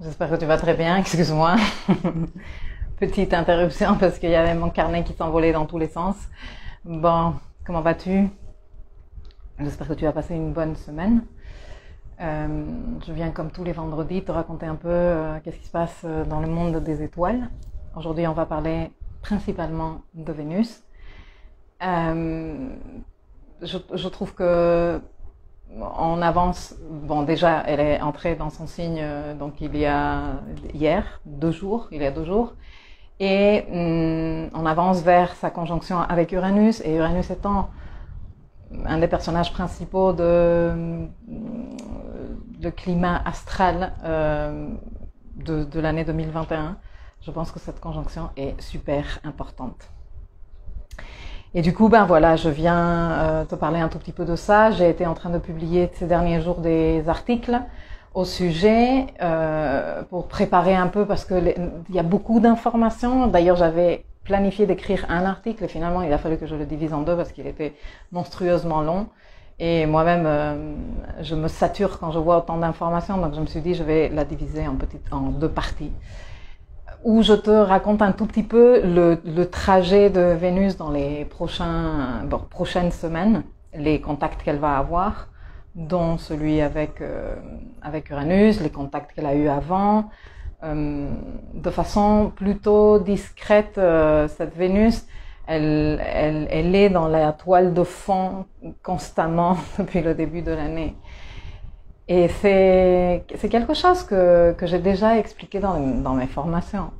J'espère que tu vas très bien, excuse-moi. Petite interruption parce qu'il y avait mon carnet qui s'envolait dans tous les sens. Bon, comment vas-tu? J'espère que tu as passé une bonne semaine. Je viens comme tous les vendredis te raconter un peu qu'est-ce qui se passe dans le monde des étoiles. Aujourd'hui, on va parler principalement de Vénus. Je trouve que on avance. Bon, déjà, elle est entrée dans son signe donc il y a 2 jours, et on avance vers sa conjonction avec Uranus, et Uranus étant un des personnages principaux de climat astral de l'année 2021. Je pense que cette conjonction est super importante. Et du coup, ben voilà, je viens te parler un tout petit peu de ça. J'ai été en train de publier ces derniers jours des articles au sujet pour préparer un peu, parce que il y a beaucoup d'informations. D'ailleurs, j'avais planifié d'écrire un article et finalement, il a fallu que je le divise en 2 parce qu'il était monstrueusement long. Et moi-même, je me sature quand je vois autant d'informations. Donc, je me suis dit, je vais la diviser en 2 parties, où je te raconte un tout petit peu le trajet de Vénus dans les prochaines semaines, les contacts qu'elle va avoir, dont celui avec Uranus, les contacts qu'elle a eu avant, de façon plutôt discrète. Cette Vénus, elle est dans la toile de fond constamment depuis le début de l'année. Et c'est quelque chose que j'ai déjà expliqué dans mes formations.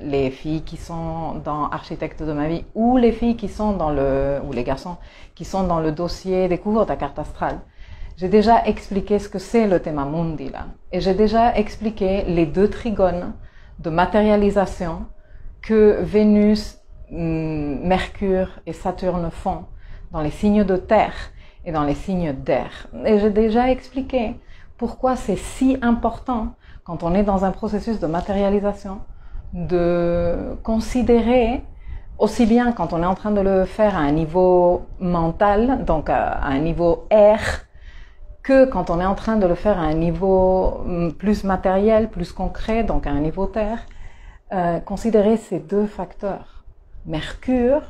Les filles qui sont dans Architecte de ma vie, ou les filles qui sont ou les garçons qui sont dans le dossier Découvre ta carte astrale. J'ai déjà expliqué ce que c'est le Thema Mundi là. Et j'ai déjà expliqué les 2 trigones de matérialisation que Vénus, Mercure et Saturne font dans les signes de terre et dans les signes d'air. Et j'ai déjà expliqué pourquoi c'est si important, quand on est dans un processus de matérialisation, de considérer, aussi bien quand on est en train de le faire à un niveau mental, donc à un niveau air, que quand on est en train de le faire à un niveau plus matériel, plus concret, donc à un niveau terre, considérer ces 2 facteurs. Mercure,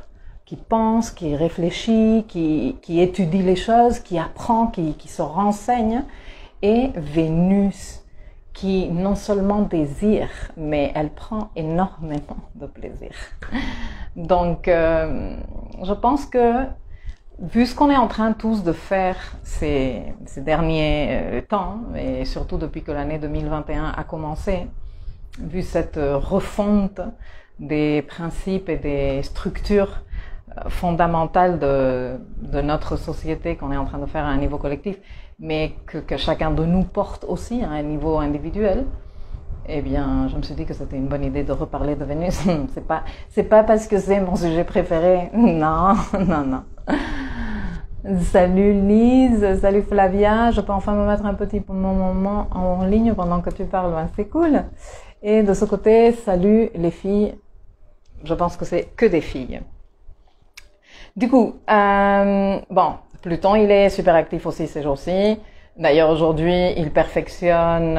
qui pense, qui réfléchit, qui étudie les choses, qui apprend, qui se renseigne, et Vénus, qui non seulement désire, mais elle prend énormément de plaisir. Donc, je pense que, vu ce qu'on est en train tous de faire ces derniers temps, et surtout depuis que l'année 2021 a commencé, vu cette refonte des principes et des structures fondamentales de notre société qu'on est en train de faire à un niveau collectif, mais que chacun de nous porte aussi à un niveau individuel, eh bien, je me suis dit que c'était une bonne idée de reparler de Vénus. C'est pas parce que c'est mon sujet préféré. Non. Salut Lise, salut Flavia. Je peux enfin me mettre un petit moment en ligne pendant que tu parles. Ben, c'est cool. Et de ce côté, salut les filles. Je pense que c'est que des filles. Du coup, Pluton, il est super actif aussi ces jours-ci. D'ailleurs, aujourd'hui, il perfectionne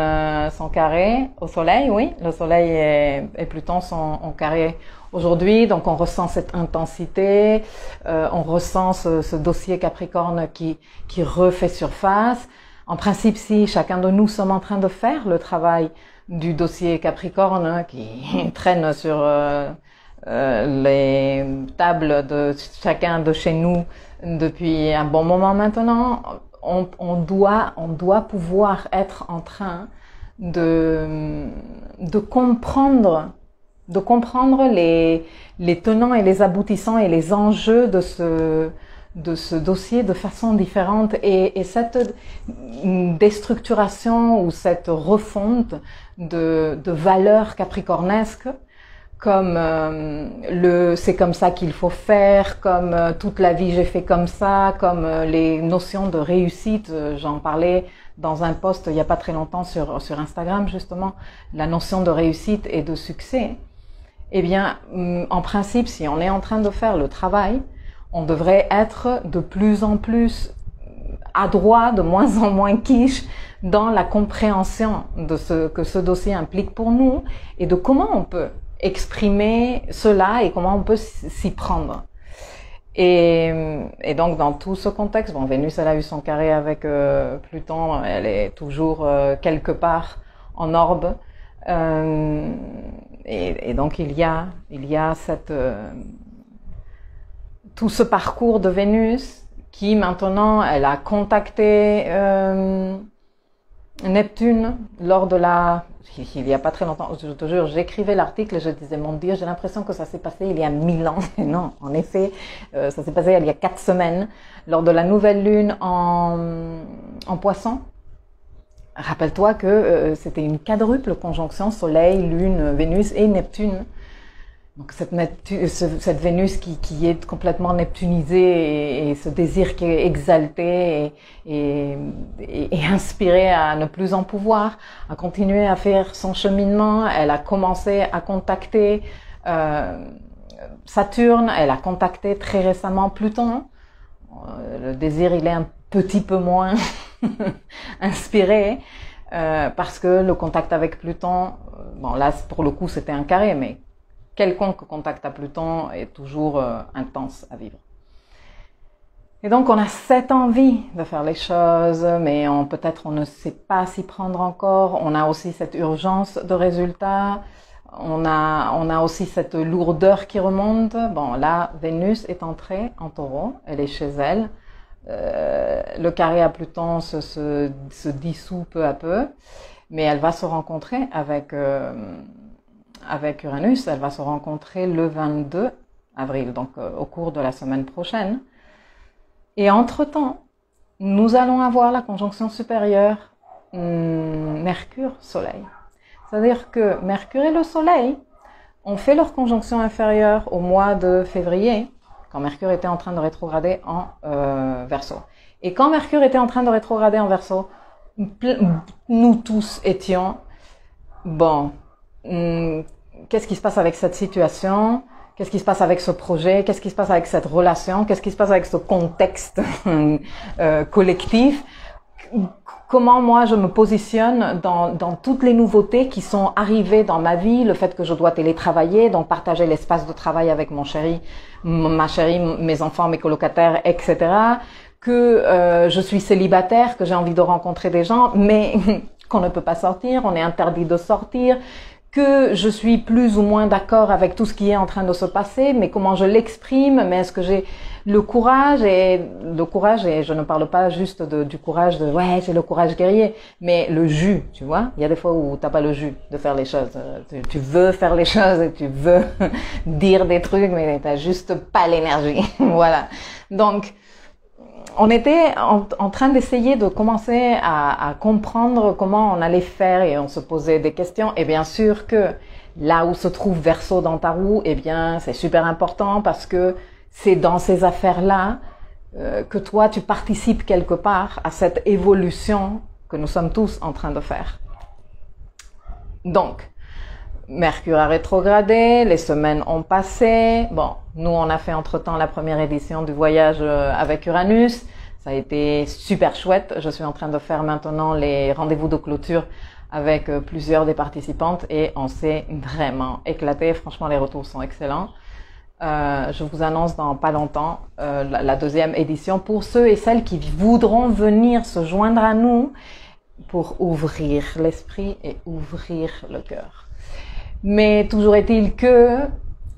son carré au Soleil, oui. Le Soleil et Pluton sont en carré aujourd'hui, donc on ressent cette intensité, on ressent ce dossier Capricorne qui refait surface. En principe, si chacun de nous sommes en train de faire le travail du dossier Capricorne qui traîne sur les tables de chacun de chez nous depuis un bon moment maintenant, on doit pouvoir être en train de comprendre les tenants et les aboutissants et les enjeux de ce dossier de façon différente, et cette déstructuration ou cette refonte de valeurs capricornesques, comme c'est comme ça qu'il faut faire, comme toute la vie j'ai fait comme ça, comme les notions de réussite. J'en parlais dans un post il y a pas très longtemps sur Instagram, justement, la notion de réussite et de succès. Eh bien, en principe, si on est en train de faire le travail, on devrait être de plus en plus adroit, de moins en moins quiche dans la compréhension de ce que ce dossier implique pour nous et de comment on peut exprimer cela et comment on peut s'y prendre. Et donc dans tout ce contexte, bon, Vénus elle a eu son carré avec Pluton, elle est toujours quelque part en orbe, et donc il y a cette tout ce parcours de Vénus qui maintenant elle a contacté Neptune lors de il n'y a pas très longtemps, je te jure, j'écrivais l'article et je disais, mon Dieu, j'ai l'impression que ça s'est passé il y a 1000 ans. Et non, en effet, ça s'est passé il y a 4 semaines, lors de la nouvelle lune en Poisson. Rappelle-toi que c'était une quadruple conjonction Soleil, Lune, Vénus et Neptune. Donc cette Vénus qui est complètement neptunisée et ce désir qui est exalté et inspiré à ne plus en pouvoir, à continuer à faire son cheminement. Elle a commencé à contacter Saturne, elle a contacté très récemment Pluton. Le désir il est un petit peu moins inspiré parce que le contact avec Pluton, bon là pour le coup c'était un carré, mais quelconque contact à Pluton est toujours intense à vivre. Et donc on a cette envie de faire les choses, mais peut-être on ne sait pas s'y prendre encore. On a aussi cette urgence de résultats. On a aussi cette lourdeur qui remonte. Bon, là, Vénus est entrée en Taureau, elle est chez elle. Le carré à Pluton se dissout peu à peu, mais elle va se rencontrer avec Uranus, elle va se rencontrer le 22 avril, donc au cours de la semaine prochaine. Et entre-temps, nous allons avoir la conjonction supérieure Mercure-Soleil. C'est-à-dire que Mercure et le Soleil ont fait leur conjonction inférieure au mois de février, quand Mercure était en train de rétrograder en Verseau. Et quand Mercure était en train de rétrograder en Verseau, nous tous étions, bon, qu'est-ce qui se passe avec cette situation? Qu'est-ce qui se passe avec ce projet? Qu'est-ce qui se passe avec cette relation? Qu'est-ce qui se passe avec ce contexte collectif? Comment moi je me positionne dans toutes les nouveautés qui sont arrivées dans ma vie, le fait que je dois télétravailler, donc partager l'espace de travail avec mon chéri, ma chérie, mes enfants, mes colocataires, etc. Que je suis célibataire, que j'ai envie de rencontrer des gens, mais qu'on ne peut pas sortir, on est interdit de sortir, que je suis plus ou moins d'accord avec tout ce qui est en train de se passer, mais comment je l'exprime, mais est-ce que j'ai le courage, et je ne parle pas juste du courage de ouais, j'ai le courage guerrier, mais le jus, tu vois. Il y a des fois où t'as pas le jus de faire les choses. Tu veux faire les choses et tu veux dire des trucs, mais t'as juste pas l'énergie. Voilà. Donc, on était en train d'essayer de commencer à comprendre comment on allait faire et on se posait des questions. Et bien sûr que là où se trouve Verseau dans ta roue, eh bien, c'est super important parce que c'est dans ces affaires-là que toi, tu participes quelque part à cette évolution que nous sommes tous en train de faire. Donc, Mercure a rétrogradé, les semaines ont passé. Bon, nous, on a fait entre-temps la première édition du voyage avec Uranus. Ça a été super chouette. Je suis en train de faire maintenant les rendez-vous de clôture avec plusieurs des participantes et on s'est vraiment éclaté. Franchement, les retours sont excellents. Je vous annonce dans pas longtemps la deuxième édition pour ceux et celles qui voudront venir se joindre à nous pour ouvrir l'esprit et ouvrir le cœur. Mais toujours est-il que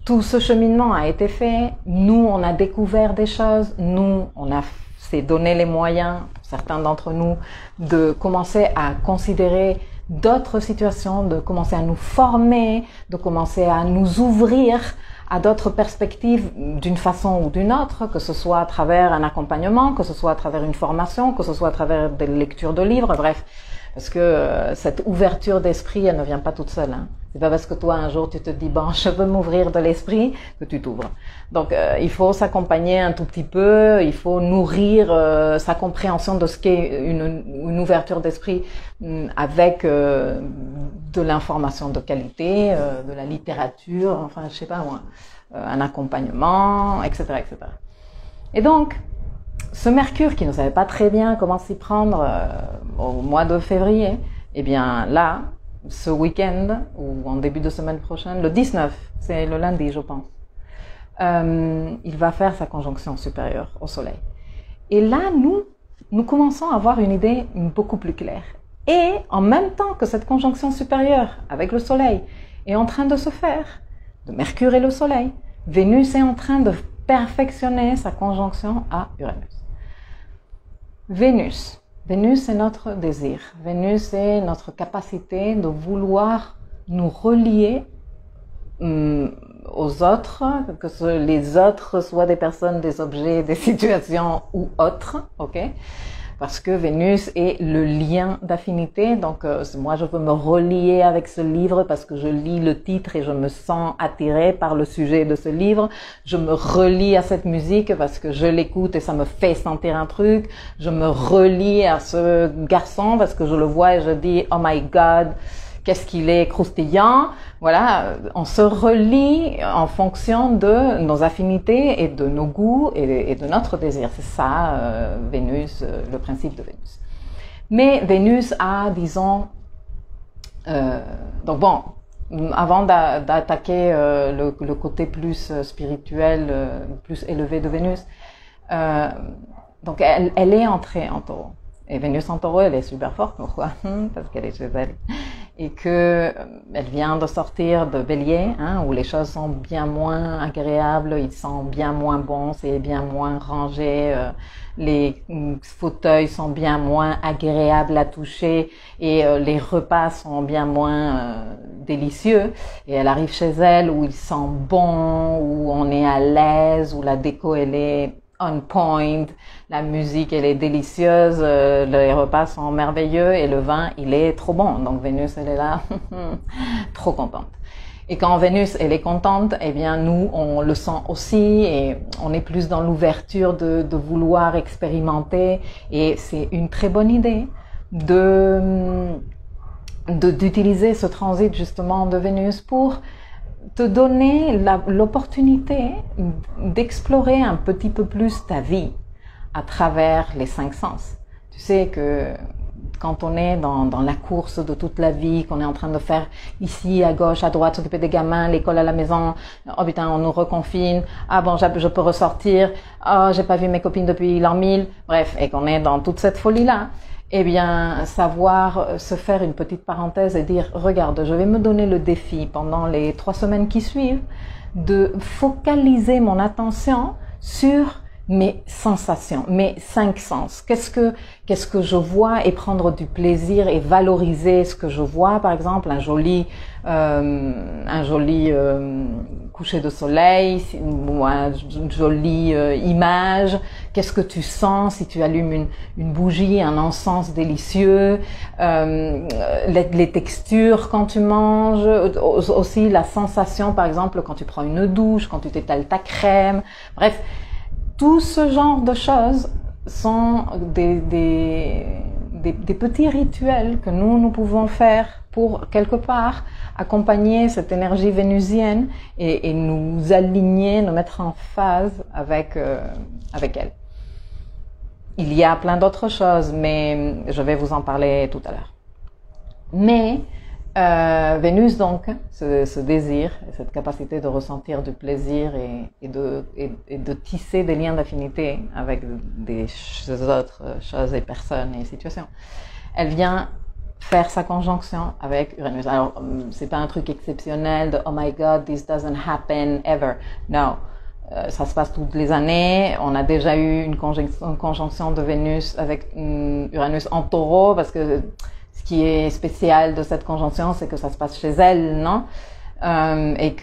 tout ce cheminement a été fait. Nous, on a découvert des choses. Nous, on s'est donné les moyens, certains d'entre nous, de commencer à considérer d'autres situations, de commencer à nous former, de commencer à nous ouvrir à d'autres perspectives d'une façon ou d'une autre, que ce soit à travers un accompagnement, que ce soit à travers une formation, que ce soit à travers des lectures de livres, bref. Parce que cette ouverture d'esprit, elle ne vient pas toute seule. Hein. C'est pas parce que toi, un jour, tu te dis, bon, je veux m'ouvrir de l'esprit, que tu t'ouvres. Donc, il faut s'accompagner un tout petit peu, il faut nourrir sa compréhension de ce qu'est une ouverture d'esprit avec de l'information de qualité, de la littérature, enfin, je sais pas moi, un accompagnement, etc., etc. Et donc, ce Mercure qui ne savait pas très bien comment s'y prendre au mois de février, eh bien là, ce week-end, ou en début de semaine prochaine, le 19, c'est le lundi je pense, il va faire sa conjonction supérieure au Soleil. Et là, nous commençons à avoir une idée beaucoup plus claire. Et en même temps que cette conjonction supérieure avec le Soleil est en train de se faire, de Mercure et le Soleil, Vénus est en train de perfectionner sa conjonction à Uranus. Vénus est notre désir. Vénus est notre capacité de vouloir nous relier aux autres, que les autres soient des personnes, des objets, des situations ou autres, ok? Parce que Vénus est le lien d'affinité. Donc, moi, je veux me relier avec ce livre parce que je lis le titre et je me sens attirée par le sujet de ce livre. Je me relie à cette musique parce que je l'écoute et ça me fait sentir un truc. Je me relie à ce garçon parce que je le vois et je dis « Oh my God !» qu'est-ce qu'il est croustillant. Voilà, on se relie en fonction de nos affinités et de nos goûts et de notre désir. C'est ça, Vénus, le principe de Vénus. Mais Vénus a, disons, donc bon, avant d'attaquer le côté plus spirituel, plus élevé de Vénus, donc elle est entrée en Taureau. Et Vénus en Taureau, elle est super forte. Pourquoi? Parce qu'elle est chez elle. Et que elle vient de sortir de Bélier, hein, où les choses sont bien moins agréables, ils sont bien moins bons, c'est bien moins rangé, les fauteuils sont bien moins agréables à toucher et les repas sont bien moins délicieux. Et elle arrive chez elle où ils sont bons, où on est à l'aise, où la déco elle est on point, la musique elle est délicieuse, les repas sont merveilleux et le vin il est trop bon. Donc Vénus elle est là, trop contente. Et quand Vénus elle est contente, eh bien nous on le sent aussi et on est plus dans l'ouverture de vouloir expérimenter et c'est une très bonne idée d'utiliser ce transit justement de Vénus pour te donner l'opportunité d'explorer un petit peu plus ta vie à travers les 5 sens. Tu sais que quand on est dans la course de toute la vie, qu'on est en train de faire ici, à gauche, à droite, s'occuper des gamins, l'école à la maison, oh putain, on nous reconfine, ah bon, je peux ressortir, oh, j'ai pas vu mes copines depuis l'an 1000, bref, et qu'on est dans toute cette folie-là, eh bien, savoir se faire une petite parenthèse et dire, regarde, je vais me donner le défi pendant les 3 semaines qui suivent de focaliser mon attention sur mes sensations, mes 5 sens. Qu'est-ce que je vois et prendre du plaisir et valoriser ce que je vois, par exemple, un joli coucher de soleil, ou une jolie image. Qu'est-ce que tu sens si tu allumes une bougie, un encens délicieux, les textures quand tu manges, aussi la sensation, par exemple, quand tu prends une douche, quand tu t'étales ta crème, bref. Tout ce genre de choses sont des petits rituels que nous pouvons faire pour, quelque part, accompagner cette énergie vénusienne et nous aligner, nous mettre en phase avec elle. Il y a plein d'autres choses, mais je vais vous en parler tout à l'heure. Mais Vénus donc, ce désir, cette capacité de ressentir du plaisir et de tisser des liens d'affinité avec des autres choses et personnes et situations, elle vient faire sa conjonction avec Uranus. Alors, c'est pas un truc exceptionnel de « Oh my God, this doesn't happen ever ». Non, ça se passe toutes les années. On a déjà eu une conjonction de Vénus avec Uranus en Taureau parce que ce qui est spécial de cette conjonction, c'est que ça se passe chez elle, non? Et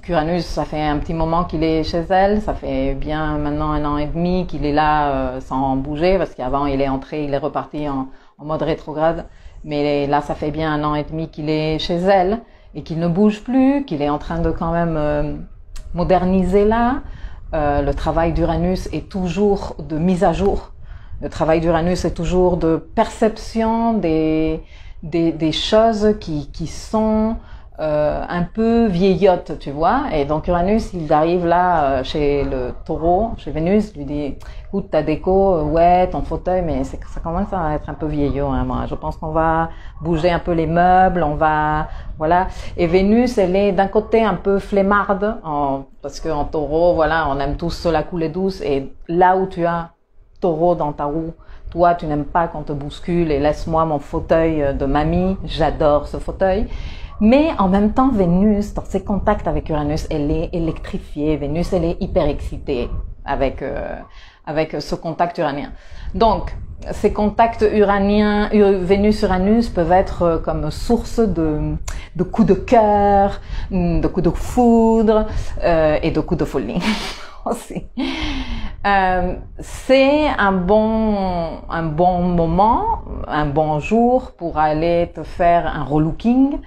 qu'Uranus, ça fait un petit moment qu'il est chez elle, ça fait bien maintenant 1 an et demi qu'il est là sans bouger, parce qu'avant il est entré, il est reparti en mode rétrograde, mais là ça fait bien 1 an et demi qu'il est chez elle et qu'il ne bouge plus, qu'il est en train de quand même moderniser là. Le travail d'Uranus est toujours de mise à jour. Le travail d'Uranus est toujours de perception des choses qui sont un peu vieillotte, tu vois. Et donc Uranus, il arrive là chez le Taureau, chez Vénus, lui dit, écoute, ta déco, ouais, ton fauteuil, mais ça commence à être un peu vieillot, hein, moi. Je pense qu'on va bouger un peu les meubles, on va, voilà. Et Vénus, elle est d'un côté un peu flemmarde, parce qu'en Taureau, voilà, on aime tous la coulée douce. Et là où tu as Taureau dans ta roue, toi, tu n'aimes pas qu'on te bouscule et laisse-moi mon fauteuil de mamie. J'adore ce fauteuil. Mais en même temps, Vénus, dans ses contacts avec Uranus, elle est électrifiée. Vénus, elle est hyper excitée avec ce contact uranien. Donc, ces contacts uraniens, Vénus-Uranus peuvent être comme source de coups de cœur, de coups de foudre et de coups de folie aussi. C'est un bon moment, un bon jour pour aller te faire un relooking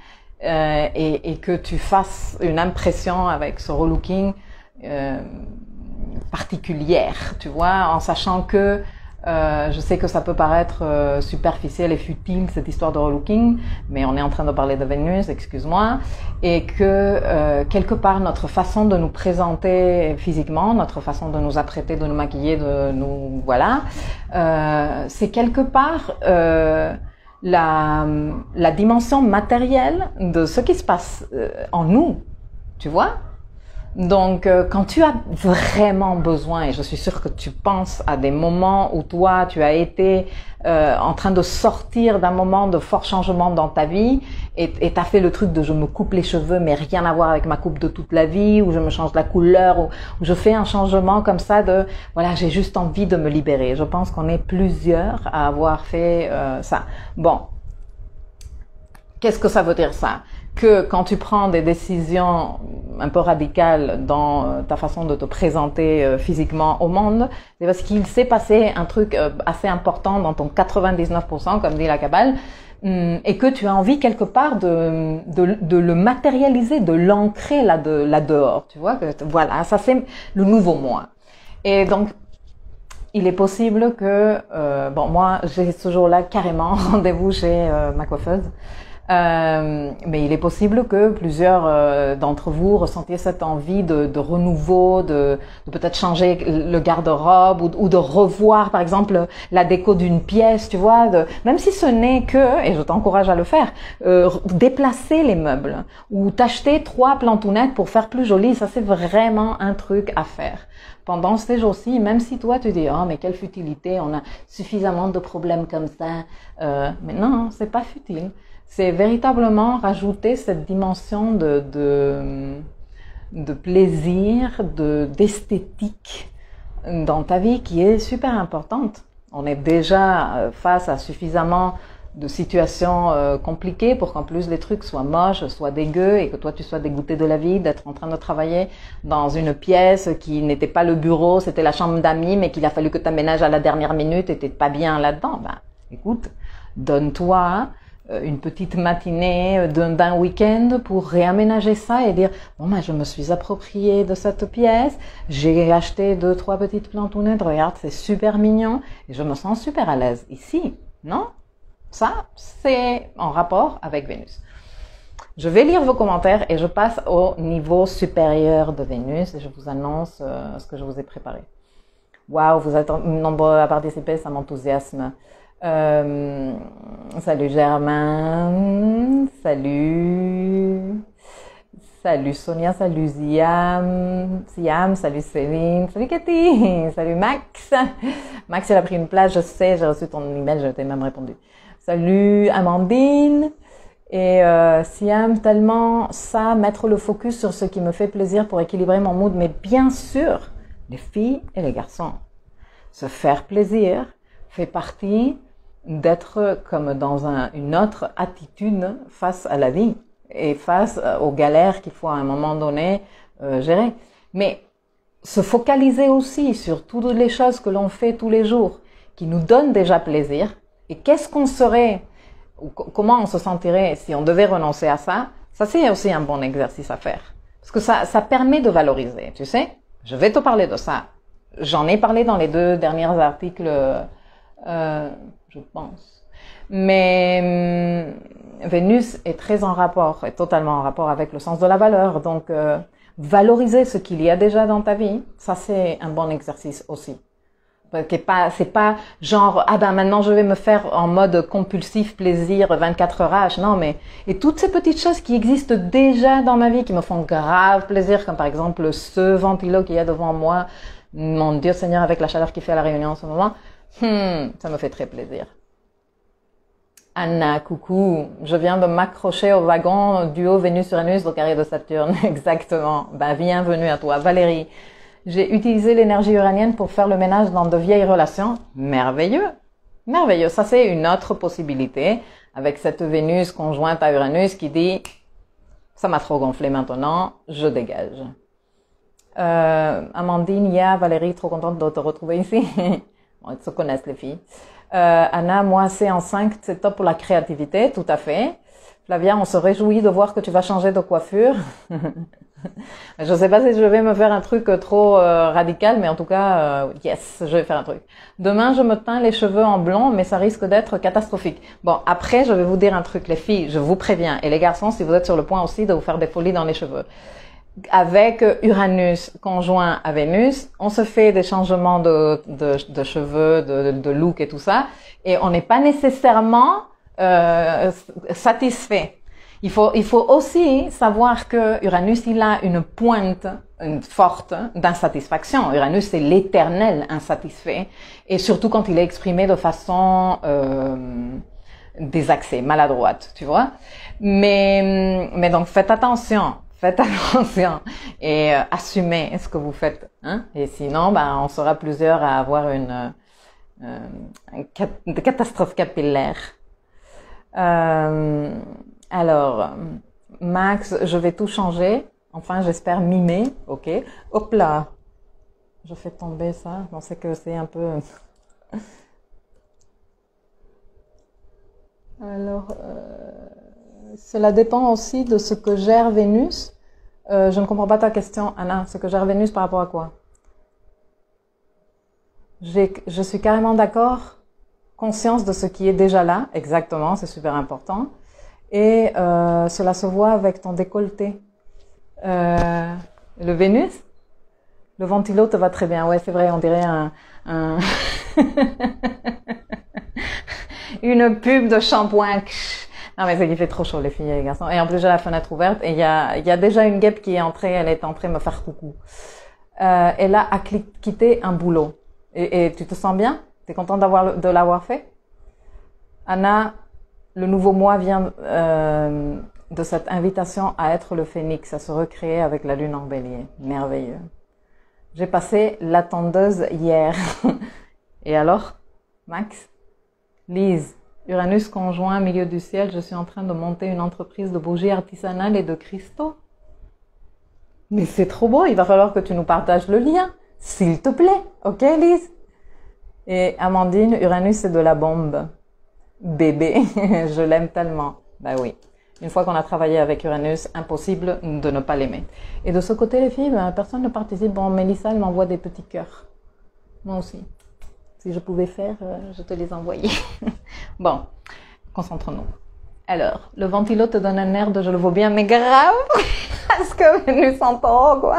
et que tu fasses une impression avec ce relooking particulière, tu vois, en sachant que je sais que ça peut paraître superficiel et futile cette histoire de relooking, mais on est en train de parler de Vénus, excuse-moi, et que quelque part notre façon de nous présenter physiquement, notre façon de nous apprêter, de nous maquiller, de nous voilà, c'est quelque part la dimension matérielle de ce qui se passe en nous, tu vois. Donc, quand tu as vraiment besoin, et je suis sûre que tu penses à des moments où toi, tu as été en train de sortir d'un moment de fort changement dans ta vie, et t'as fait le truc de je me coupe les cheveux, mais rien à voir avec ma coupe de toute la vie, ou je me change la couleur, ou je fais un changement comme ça de, voilà, j'ai juste envie de me libérer. Je pense qu'on est plusieurs à avoir fait ça. Bon. Qu'est-ce que ça veut dire ça? Que quand tu prends des décisions un peu radicales dans ta façon de te présenter physiquement au monde, c'est parce qu'il s'est passé un truc assez important dans ton 99%, comme dit la Kabbale, et que tu as envie quelque part de le matérialiser, de l'ancrer là dehors, tu vois, que voilà, ça c'est le nouveau moi. Et donc, il est possible que, bon, moi, j'ai ce jour-là carrément rendez-vous chez ma coiffeuse. Mais il est possible que plusieurs d'entre vous ressentiez cette envie de renouveau, de peut-être changer le garde-robe ou de revoir par exemple la déco d'une pièce, tu vois, même si ce n'est que, et je t'encourage à le faire, déplacer les meubles ou t'acheter 3 plantounettes pour faire plus joli. Ça c'est vraiment un truc à faire pendant ces jours-ci, même si toi tu dis oh mais quelle futilité, on a suffisamment de problèmes comme ça, mais non, c'est pas futile. C'est véritablement rajouter cette dimension de plaisir, d'esthétique dans ta vie qui est super importante. On est déjà face à suffisamment de situations compliquées pour qu'en plus les trucs soient moches, soient dégueux et que toi tu sois dégoûté de la vie, d'être en train de travailler dans une pièce qui n'était pas le bureau, c'était la chambre d'amis, mais qu'il a fallu que tu aménages à la dernière minute et t'es pas bien là-dedans. Ben, écoute, donne-toi une petite matinée d'un week-end pour réaménager ça et dire bon ben je me suis appropriée de cette pièce, j'ai acheté 2-3 petites plantounettes, regarde c'est super mignon et je me sens super à l'aise ici, non? Ça c'est en rapport avec Vénus. Je vais lire vos commentaires et je passe au niveau supérieur de Vénus et je vous annonce ce que je vous ai préparé. Waouh, vous êtes nombreux à participer, ça m'enthousiasme. Salut Germain, salut Sonia, salut Siam, salut Céline, salut Cathy, salut Max. Max, il a pris une place, je sais, j'ai reçu ton email, je t'ai même répondu. Salut Amandine et Siam, tellement ça, mettre le focus sur ce qui me fait plaisir pour équilibrer mon mood, mais bien sûr, les filles et les garçons, se faire plaisir fait partie d'être comme dans une autre attitude face à la vie et face aux galères qu'il faut à un moment donné gérer. Mais se focaliser aussi sur toutes les choses que l'on fait tous les jours qui nous donnent déjà plaisir et qu'est-ce qu'on serait ou comment on se sentirait si on devait renoncer à ça, ça c'est aussi un bon exercice à faire. Parce que ça permet de valoriser, tu sais. Je vais te parler de ça. J'en ai parlé dans les 2 derniers articles je pense. Mais Vénus est très en rapport, est totalement en rapport avec le sens de la valeur. Donc, valoriser ce qu'il y a déjà dans ta vie, ça c'est un bon exercice aussi. C'est pas genre, ah ben maintenant je vais me faire en mode compulsif plaisir 24h. Non, mais, et toutes ces petites choses qui existent déjà dans ma vie, qui me font grave plaisir, comme par exemple ce ventilo qu'il y a devant moi, mon Dieu Seigneur, avec la chaleur qui fait à la Réunion en ce moment, ça me fait très plaisir. Anna, coucou, je viens de m'accrocher au wagon duo Vénus-Uranus au carré de Saturne, exactement. Ben, bienvenue à toi. Valérie, j'ai utilisé l'énergie uranienne pour faire le ménage dans de vieilles relations. Merveilleux, merveilleux. Ça, c'est une autre possibilité avec cette Vénus conjointe à Uranus qui dit « ça m'a trop gonflé maintenant, je dégage ». Amandine, Valérie, trop contente de te retrouver ici. Bon, ils se connaissent les filles. Anna, moi, c'est en 5, c'est top pour la créativité, tout à fait. Flavia, on se réjouit de voir que tu vas changer de coiffure. Je ne sais pas si je vais me faire un truc trop radical, mais en tout cas, yes, je vais faire un truc. Demain, je me teins les cheveux en blond, mais ça risque d'être catastrophique. Bon, après, je vais vous dire un truc, les filles, je vous préviens. Et les garçons, si vous êtes sur le point aussi de vous faire des folies dans les cheveux. Avec Uranus conjoint à Vénus, on se fait des changements de cheveux, de look et tout ça, et on n'est pas nécessairement satisfait. Il faut aussi savoir que Uranus, il a une pointe, une forte d'insatisfaction. Uranus, c'est l'éternel insatisfait, et surtout quand il est exprimé de façon désaxée, maladroite, tu vois. Mais donc faites attention. Faites attention et assumez ce que vous faites, hein. Et sinon, ben, on sera plusieurs à avoir une catastrophe capillaire. Alors, Max, je vais tout changer. Enfin, j'espère mimer. Ok. Hop là. Je fais tomber ça. On sait que c'est un peu. Alors. Cela dépend aussi de ce que gère Vénus. Je ne comprends pas ta question, Anna. Ce que gère Vénus par rapport à quoi? Je suis carrément d'accord. Conscience de ce qui est déjà là. Exactement, c'est super important. Et cela se voit avec ton décolleté. Le Vénus? Le ventilo te va très bien. Ouais, c'est vrai, on dirait une pub de shampoing. Non, mais c'est qu'il fait trop chaud, les filles et les garçons. Et en plus, j'ai la fenêtre ouverte et il y a déjà une guêpe qui est entrée, elle est entrée me faire coucou. Elle a quitté un boulot. Et tu te sens bien? T'es content de l'avoir fait? Anna, le nouveau mois vient de cette invitation à être le phénix, à se recréer avec la lune en bélier. Merveilleux. J'ai passé la tondeuse hier. Et alors, Max? Lise? Uranus conjoint milieu du ciel, je suis en train de monter une entreprise de bougies artisanales et de cristaux. Mais c'est trop beau, il va falloir que tu nous partages le lien, s'il te plaît. Ok, Lise? Et Amandine, Uranus c'est de la bombe. Bébé, je l'aime tellement. Ben oui, une fois qu'on a travaillé avec Uranus, impossible de ne pas l'aimer. Et de ce côté, les filles, personne ne participe. Bon, Mélissa, elle m'envoie des petits cœurs. Moi aussi. Si je pouvais faire, je te les envoyais. Bon, concentrons-nous. Alors, le ventilo te donne un air de je le vaux bien, mais grave, parce que Vénus en taureau, quoi.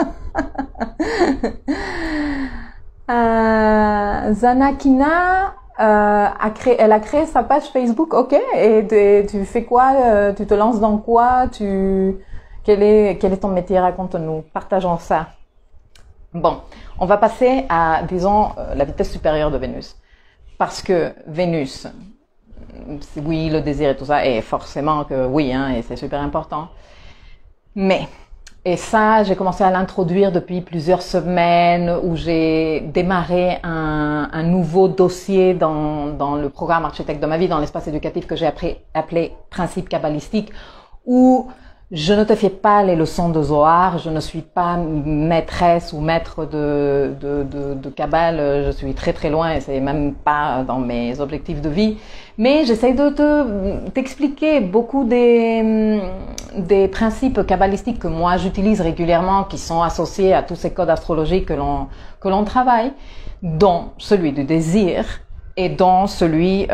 Zanakina, elle a créé sa page Facebook, ok, et tu fais quoi, tu te lances dans quoi, quel est ton métier, raconte-nous, partageons ça. Bon, on va passer à, disons, la vitesse supérieure de Vénus. Parce que Vénus, oui, le désir et tout ça, et forcément que oui, hein, et c'est super important. Mais, et ça, j'ai commencé à l'introduire depuis plusieurs semaines où j'ai démarré un nouveau dossier dans le programme Architecte de ma vie, dans l'espace éducatif que j'ai appelé Principe kabbalistique, où je ne te fais pas les leçons de Zohar, je ne suis pas maîtresse ou maître de Kabbale, je suis très très loin et c'est même pas dans mes objectifs de vie. Mais j'essaie de t'expliquer beaucoup des principes kabbalistiques que moi j'utilise régulièrement, qui sont associés à tous ces codes astrologiques que l'on travaille, dont celui du désir et dont celui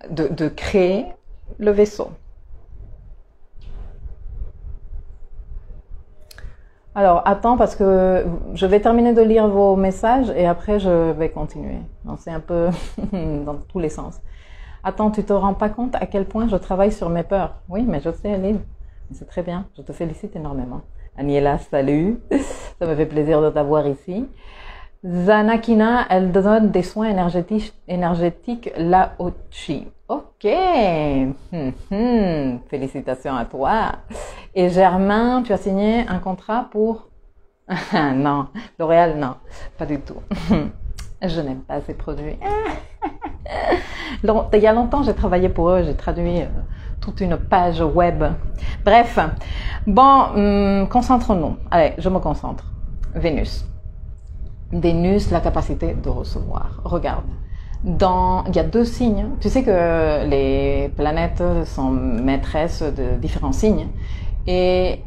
de créer le vaisseau. Alors, attends, parce que je vais terminer de lire vos messages et après je vais continuer. Donc, c'est un peu dans tous les sens. Attends, tu te rends pas compte à quel point je travaille sur mes peurs? Oui, mais je sais, Aline. C'est très bien. Je te félicite énormément. Aniela, salut. Ça me fait plaisir de t'avoir ici. Zanakina, elle donne des soins énergétiques Lao-Chi. Ok. Félicitations à toi. Et Germain, tu as signé un contrat pour... Non, L'Oréal, non, pas du tout. Je n'aime pas ces produits. Il y a longtemps, j'ai travaillé pour eux, j'ai traduit toute une page web. Bref, bon, concentrons-nous. Allez, je me concentre. Vénus. Vénus, la capacité de recevoir. Regarde, il y a 2 signes. Tu sais que les planètes sont maîtresses de différents signes. Et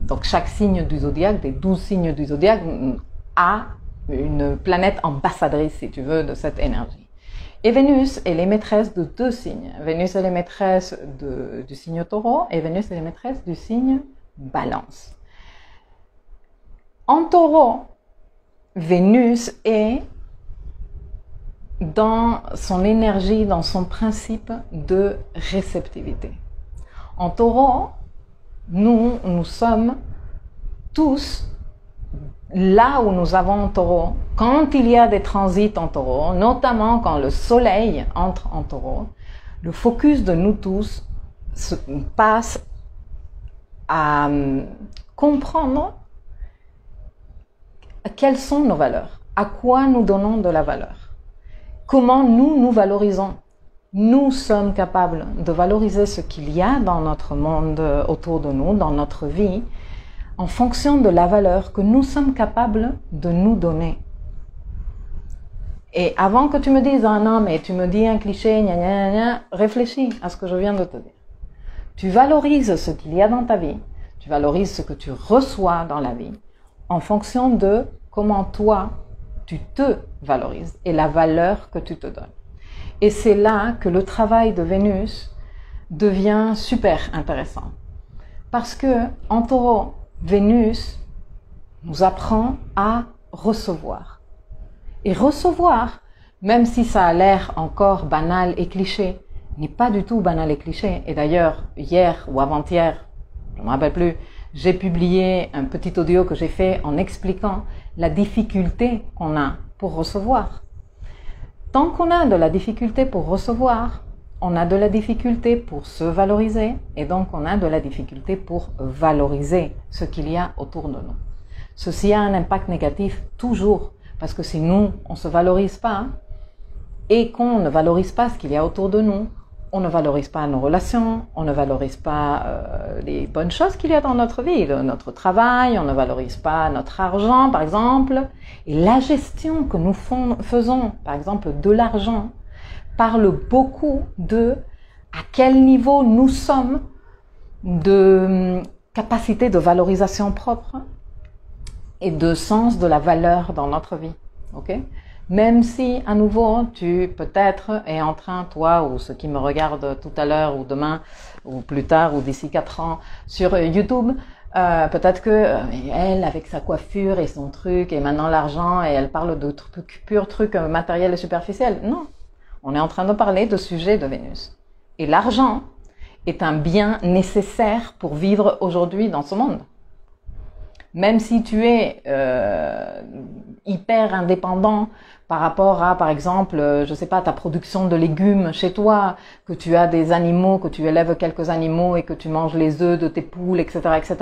donc chaque signe du zodiaque, des 12 signes du zodiaque, a une planète ambassadrice, si tu veux, de cette énergie. Et Vénus, elle est maîtresse de 2 signes. Vénus, elle est maîtresse du signe Taureau et Vénus, elle est maîtresse du signe Balance. En Taureau, Vénus est dans son énergie, dans son principe de réceptivité. En Taureau, nous sommes tous là où nous avons en Taureau. Quand il y a des transits en Taureau, notamment quand le soleil entre en Taureau, le focus de nous tous se passe à comprendre quelles sont nos valeurs, à quoi nous donnons de la valeur, comment nous valorisons. Nous sommes capables de valoriser ce qu'il y a dans notre monde autour de nous, dans notre vie, en fonction de la valeur que nous sommes capables de nous donner. Et avant que tu me dises « Ah non, mais tu me dis un cliché, gna gna gna », réfléchis à ce que je viens de te dire. Tu valorises ce qu'il y a dans ta vie, tu valorises ce que tu reçois dans la vie, en fonction de comment toi, tu te valorises et la valeur que tu te donnes. Et c'est là que le travail de Vénus devient super intéressant. Parce que en Taureau, Vénus nous apprend à recevoir. Et recevoir, même si ça a l'air encore banal et cliché, n'est pas du tout banal et cliché. Et d'ailleurs, hier ou avant-hier, je ne me rappelle plus, j'ai publié un petit audio que j'ai fait en expliquant la difficulté qu'on a pour recevoir. Tant qu'on a de la difficulté pour recevoir, on a de la difficulté pour se valoriser et donc on a de la difficulté pour valoriser ce qu'il y a autour de nous. Ceci a un impact négatif toujours parce que si nous, on ne se valorise pas et qu'on ne valorise pas ce qu'il y a autour de nous, on ne valorise pas nos relations, on ne valorise pas les bonnes choses qu'il y a dans notre vie, notre travail, on ne valorise pas notre argent par exemple. Et la gestion que nous faisons, par exemple, de l'argent, parle beaucoup de à quel niveau nous sommes de capacité de valorisation propre et de sens de la valeur dans notre vie. Ok ? Même si, à nouveau, tu peut-être es en train, toi ou ceux qui me regardent tout à l'heure ou demain ou plus tard ou d'ici 4 ans sur YouTube, peut-être que elle, avec sa coiffure et son truc et maintenant l'argent et elle parle de purs trucs matériels et superficiels. Non, on est en train de parler de sujets de Vénus. Et l'argent est un bien nécessaire pour vivre aujourd'hui dans ce monde. Même si tu es hyper indépendant par rapport à, par exemple, je sais pas, ta production de légumes chez toi, que tu as des animaux, que tu élèves quelques animaux et que tu manges les œufs de tes poules, etc., etc.,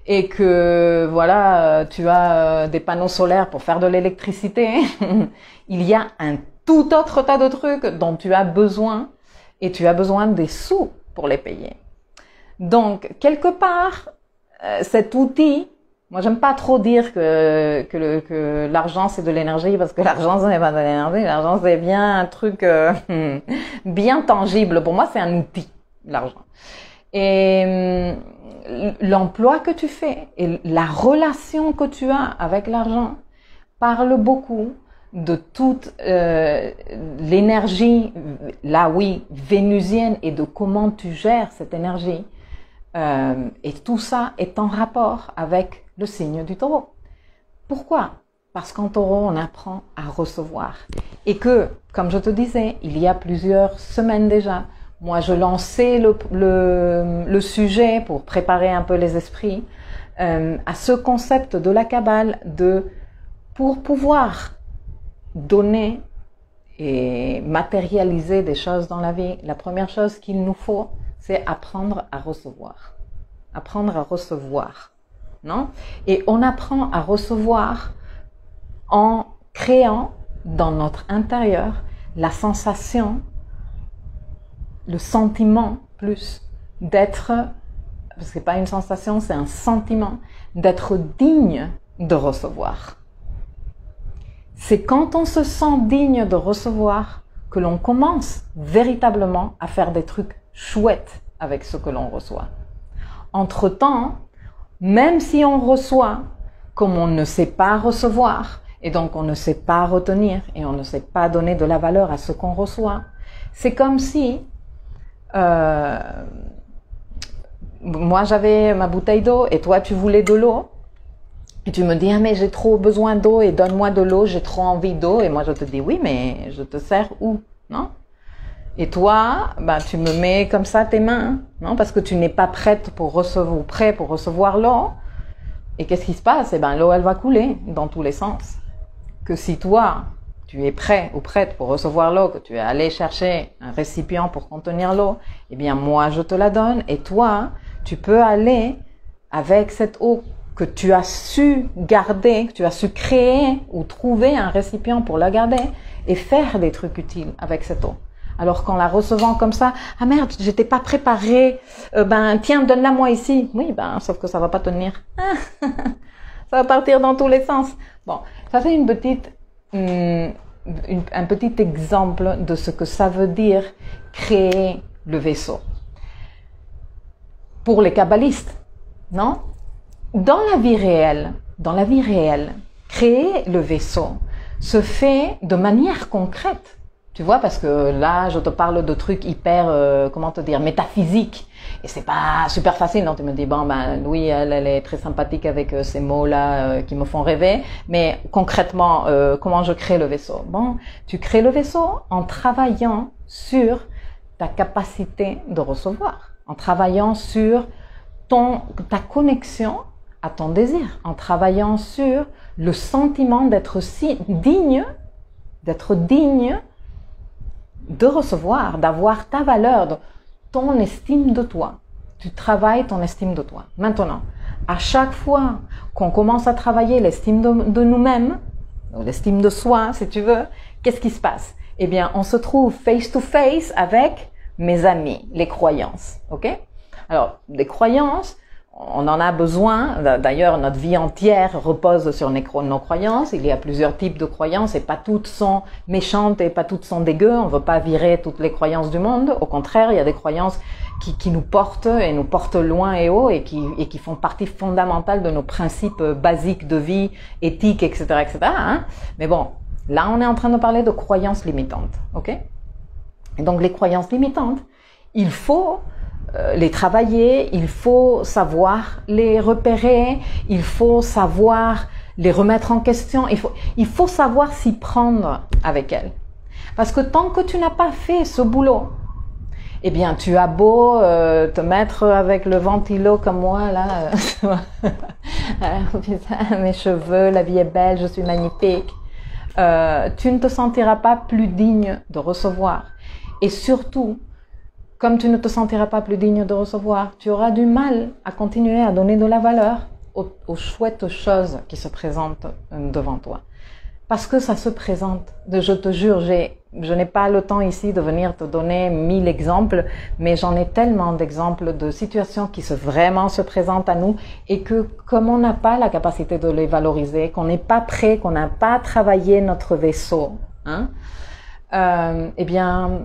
et que, voilà, tu as des panneaux solaires pour faire de l'électricité, il y a un tout autre tas de trucs dont tu as besoin et tu as besoin des sous pour les payer. Donc, quelque part, cet outil, moi, j'aime pas trop dire que l'argent c'est de l'énergie parce que l'argent ce n'est pas de l'énergie. L'argent c'est bien un truc bien tangible. Pour moi, c'est un outil, l'argent. Et l'emploi que tu fais et la relation que tu as avec l'argent parle beaucoup de toute l'énergie, là oui, vénusienne, et de comment tu gères cette énergie. Et tout ça est en rapport avec le signe du taureau. Pourquoi? Parce qu'en taureau, on apprend à recevoir. Et que, comme je te disais, il y a plusieurs semaines déjà, moi je lançais le sujet pour préparer un peu les esprits à ce concept de la Kabbale pour pouvoir donner et matérialiser des choses dans la vie. La première chose qu'il nous faut, c'est apprendre à recevoir. Apprendre à recevoir, non? Et on apprend à recevoir en créant dans notre intérieur la sensation, le sentiment plus d'être, parce que c'est pas une sensation, c'est un sentiment d'être digne de recevoir. C'est quand on se sent digne de recevoir que l'on commence véritablement à faire des trucs chouettes avec ce que l'on reçoit. Entre-temps, même si on reçoit, comme on ne sait pas recevoir, et donc on ne sait pas retenir, et on ne sait pas donner de la valeur à ce qu'on reçoit, c'est comme si moi j'avais ma bouteille d'eau et toi tu voulais de l'eau, et tu me dis ah mais j'ai trop besoin d'eau et donne-moi de l'eau, j'ai trop envie d'eau, et moi je te dis oui mais je te sers où, non? Et toi, ben, tu me mets comme ça tes mains, non? Parce que tu n'es pas prête pour recevoir, prêt pour recevoir l'eau. Et qu'est-ce qui se passe? Eh ben, l'eau, elle va couler dans tous les sens. Que si toi, tu es prêt ou prête pour recevoir l'eau, que tu es allé chercher un récipient pour contenir l'eau, eh bien, moi, je te la donne. Et toi, tu peux aller avec cette eau que tu as su garder, que tu as su créer ou trouver un récipient pour la garder et faire des trucs utiles avec cette eau. Alors qu'en la recevant comme ça, ah merde, j'étais pas préparée, ben tiens, donne-la moi ici. Oui, ben sauf que ça va pas tenir. Ça va partir dans tous les sens. Bon, ça c'est un petit exemple de ce que ça veut dire créer le vaisseau. Pour les kabbalistes, non? Dans la vie réelle, créer le vaisseau se fait de manière concrète. Tu vois, parce que là, je te parle de trucs hyper, comment te dire, métaphysiques. Et c'est pas super facile, non? Tu me dis, bon, ben, oui, elle est très sympathique avec ces mots-là qui me font rêver. Mais concrètement, comment je crée le vaisseau? Bon, tu crées le vaisseau en travaillant sur ta capacité de recevoir. En travaillant sur ta connexion à ton désir. En travaillant sur le sentiment d'être digne de recevoir, d'avoir ta valeur, ton estime de toi. Tu travailles ton estime de toi. Maintenant, à chaque fois qu'on commence à travailler l'estime de nous-mêmes, l'estime de soi, si tu veux, qu'est-ce qui se passe? Eh bien, on se trouve face to face avec mes amis, les croyances. Ok? Alors, les croyances, on en a besoin. D'ailleurs, notre vie entière repose sur nos croyances. Il y a plusieurs types de croyances et pas toutes sont méchantes et pas toutes sont dégueu. On ne veut pas virer toutes les croyances du monde. Au contraire, il y a des croyances qui nous portent et nous portent loin et haut et qui font partie fondamentale de nos principes basiques de vie, éthiques, etc., etc. Hein. Mais bon, là, on est en train de parler de croyances limitantes. Ok? Et donc, les croyances limitantes, il faut les travailler, il faut savoir les repérer, il faut savoir les remettre en question, il faut savoir s'y prendre avec elles. Parce que tant que tu n'as pas fait ce boulot, eh bien tu as beau te mettre avec le ventilo comme moi là, mes cheveux, la vie est belle, je suis magnifique, tu ne te sentiras pas plus digne de recevoir. Et surtout, comme tu ne te sentiras pas plus digne de recevoir, tu auras du mal à continuer à donner de la valeur aux chouettes choses qui se présentent devant toi. Parce que ça se présente. Je te jure, je n'ai pas le temps ici de venir te donner 1000 exemples, mais j'en ai tellement d'exemples de situations qui vraiment se présentent à nous et que comme on n'a pas la capacité de les valoriser, qu'on n'est pas prêt, qu'on n'a pas travaillé notre vaisseau, hein, eh bien,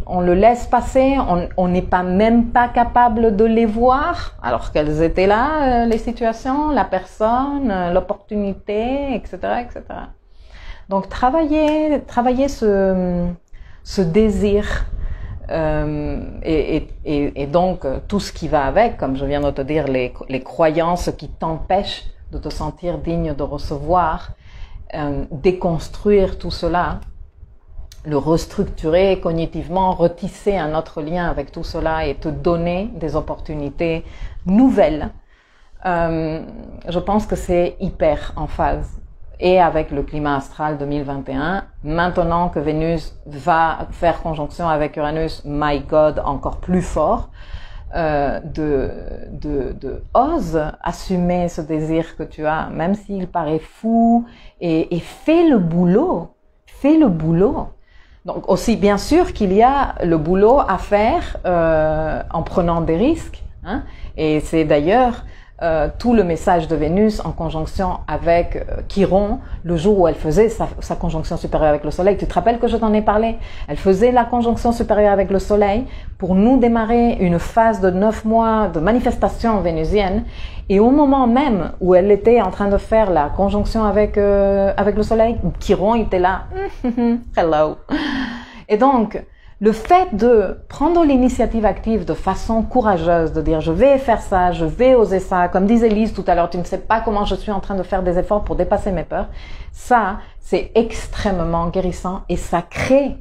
on le laisse passer, on n'est même pas capable de les voir, alors qu'elles étaient là, les situations, la personne, l'opportunité, etc., etc. Donc travailler ce désir et donc tout ce qui va avec, comme je viens de te dire, les croyances qui t'empêchent de te sentir digne de recevoir, déconstruire tout cela, le restructurer cognitivement, retisser un autre lien avec tout cela et te donner des opportunités nouvelles. Je pense que c'est hyper en phase et avec le climat astral 2021. Maintenant que Vénus va faire conjonction avec Uranus, my God, encore plus fort, ose assumer ce désir que tu as, même s'il paraît fou, et fais le boulot. Fais le boulot. Donc aussi, bien sûr qu'il y a le boulot à faire en prenant des risques. Hein, et c'est d'ailleurs tout le message de Vénus en conjonction avec Chiron, le jour où elle faisait sa conjonction supérieure avec le Soleil. Tu te rappelles que je t'en ai parlé? Elle faisait la conjonction supérieure avec le Soleil pour nous démarrer une phase de 9 mois de manifestation vénusienne. Et au moment même où elle était en train de faire la conjonction avec le Soleil, Chiron était là. Hello. Et donc, le fait de prendre l'initiative active de façon courageuse, de dire je vais faire ça, je vais oser ça, comme disait Lise tout à l'heure, tu ne sais pas comment je suis en train de faire des efforts pour dépasser mes peurs, ça c'est extrêmement guérissant et ça crée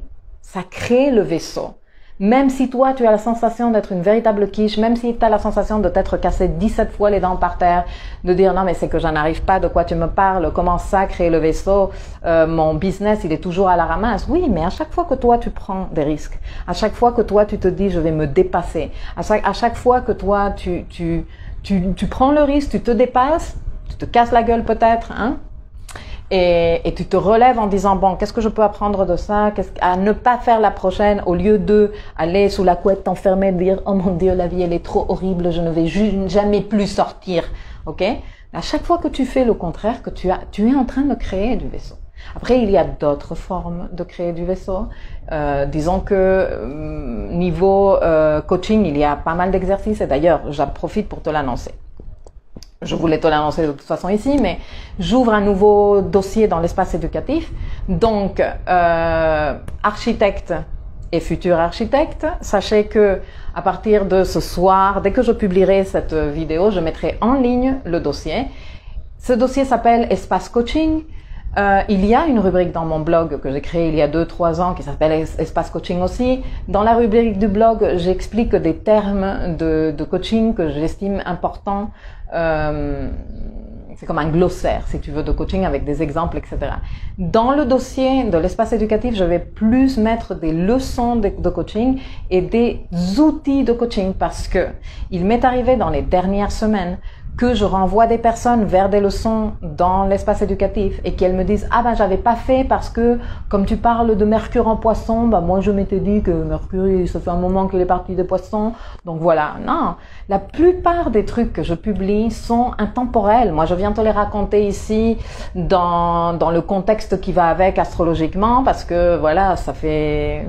le vaisseau. Même si toi, tu as la sensation d'être une véritable quiche, même si tu as la sensation de t'être cassé 17 fois les dents par terre, de dire non mais c'est que j'en arrive pas, de quoi tu me parles, comment ça créer le vaisseau, mon business il est toujours à la ramasse. Oui, mais à chaque fois que toi tu prends des risques, à chaque fois que toi tu te dis je vais me dépasser, à chaque fois que toi tu prends le risque, tu te dépasses, tu te casses la gueule peut-être, hein, et tu te relèves en disant bon, qu'est-ce que je peux apprendre de ça, à ne pas faire la prochaine, au lieu de aller sous la couette t'enfermer, dire oh mon Dieu la vie elle est trop horrible, je ne vais jamais plus sortir, ok? À chaque fois que tu fais le contraire, que tu es en train de créer du vaisseau. Après il y a d'autres formes de créer du vaisseau. Disons que niveau coaching il y a pas mal d'exercices et d'ailleurs j'en profite pour te l'annoncer. Je voulais te l'annoncer de toute façon ici, mais j'ouvre un nouveau dossier dans l'espace éducatif. Donc, architecte et futur architecte, sachez que à partir de ce soir, dès que je publierai cette vidéo, je mettrai en ligne le dossier. Ce dossier s'appelle Espace Coaching. Il y a une rubrique dans mon blog que j'ai créé il y a 2-3 ans qui s'appelle Espace Coaching aussi. Dans la rubrique du blog, j'explique des termes de coaching que j'estime importants. C'est comme un glossaire, si tu veux, de coaching avec des exemples, etc. Dans le dossier de l'espace éducatif, je vais plus mettre des leçons de coaching et des outils de coaching parce que il m'est arrivé dans les dernières semaines que je renvoie des personnes vers des leçons dans l'espace éducatif et qu'elles me disent « Ah ben j'avais pas fait parce que comme tu parles de Mercure en Poisson, ben moi je m'étais dit que Mercure, ça fait un moment qu'il est parti des Poissons. » Donc voilà, non. La plupart des trucs que je publie sont intemporels. Moi je viens te les raconter ici dans le contexte qui va avec astrologiquement parce que voilà, ça fait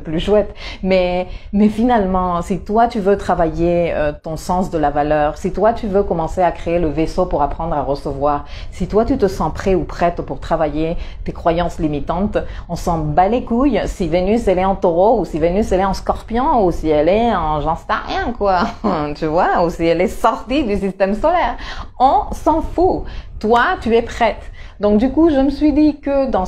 plus chouette. Mais finalement, si toi tu veux travailler ton sens de la valeur, si toi tu veux commencer à créer le vaisseau pour apprendre à recevoir. Si toi tu te sens prêt ou prête pour travailler tes croyances limitantes, on s'en bat les couilles si Vénus elle est en Taureau ou si Vénus elle est en Scorpion ou si elle est en j'en sais rien quoi, tu vois, ou si elle est sortie du système solaire. On s'en fout. Toi tu es prête. Donc du coup je me suis dit que dans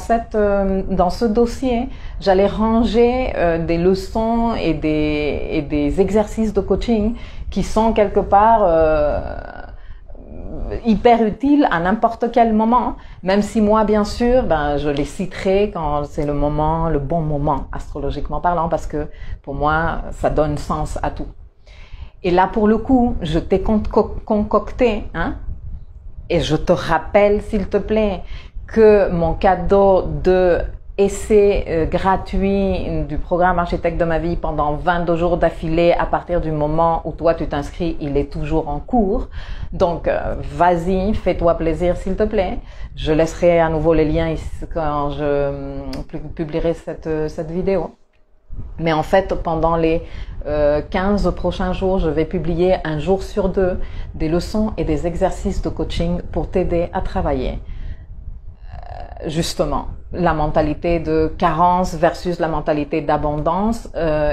ce dossier j'allais ranger des leçons et des exercices de coaching qui sont quelque part hyper utiles à n'importe quel moment, même si moi bien sûr je les citerai quand c'est le bon moment astrologiquement parlant, parce que pour moi ça donne sens à tout. Et là pour le coup je t'ai concocté, hein, et je te rappelle s'il te plaît que mon cadeau de essai gratuit du programme Architecte de ma vie pendant 22 jours d'affilée à partir du moment où toi tu t'inscris, il est toujours en cours. Donc vas-y, fais-toi plaisir s'il te plaît. Je laisserai à nouveau les liens ici quand je publierai cette vidéo. Mais en fait, pendant les 15 prochains jours, je vais publier un jour sur 2 des leçons et des exercices de coaching pour t'aider à travailler justement la mentalité de carence versus la mentalité d'abondance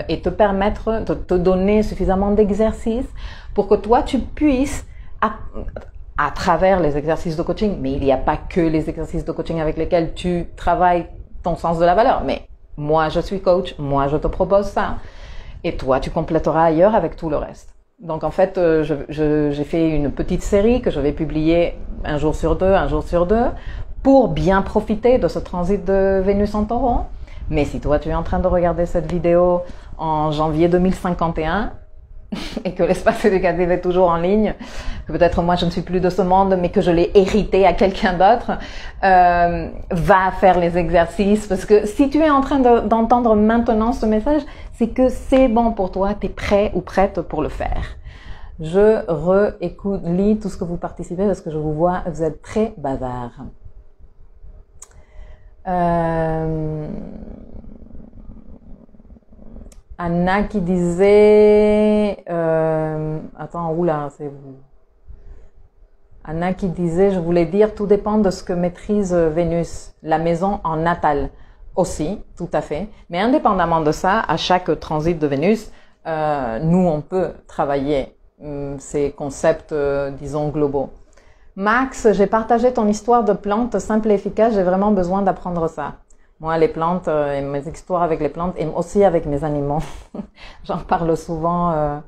et te permettre de te donner suffisamment d'exercices pour que toi tu puisses à travers les exercices de coaching, mais il n'y a pas que les exercices de coaching avec lesquels tu travailles ton sens de la valeur, mais moi je suis coach, moi je te propose ça et toi tu compléteras ailleurs avec tout le reste. Donc en fait j'ai fait une petite série que je vais publier un jour sur deux pour bien profiter de ce transit de Vénus en Taureau. Mais si toi tu es en train de regarder cette vidéo en janvier 2051 et que l'espace éducatif est toujours en ligne, que peut-être moi je ne suis plus de ce monde mais que je l'ai hérité à quelqu'un d'autre, va faire les exercices, parce que si tu es en train d'entendre maintenant ce message, c'est que c'est bon pour toi, tu es prêt ou prête pour le faire. Je lis tout ce que vous participez parce que je vous vois, vous êtes très bavard. Anna qui disait attends, oula, c'est vous. Anna qui disait, je voulais dire, tout dépend de ce que maîtrise Vénus, la maison en natal aussi, tout à fait. Mais indépendamment de ça, à chaque transit de Vénus, nous on peut travailler ces concepts, disons, globaux. Max, j'ai partagé ton histoire de plantes simple et efficace, j'ai vraiment besoin d'apprendre ça. Moi, les plantes et mes histoires avec les plantes et aussi avec mes animaux. J'en parle souvent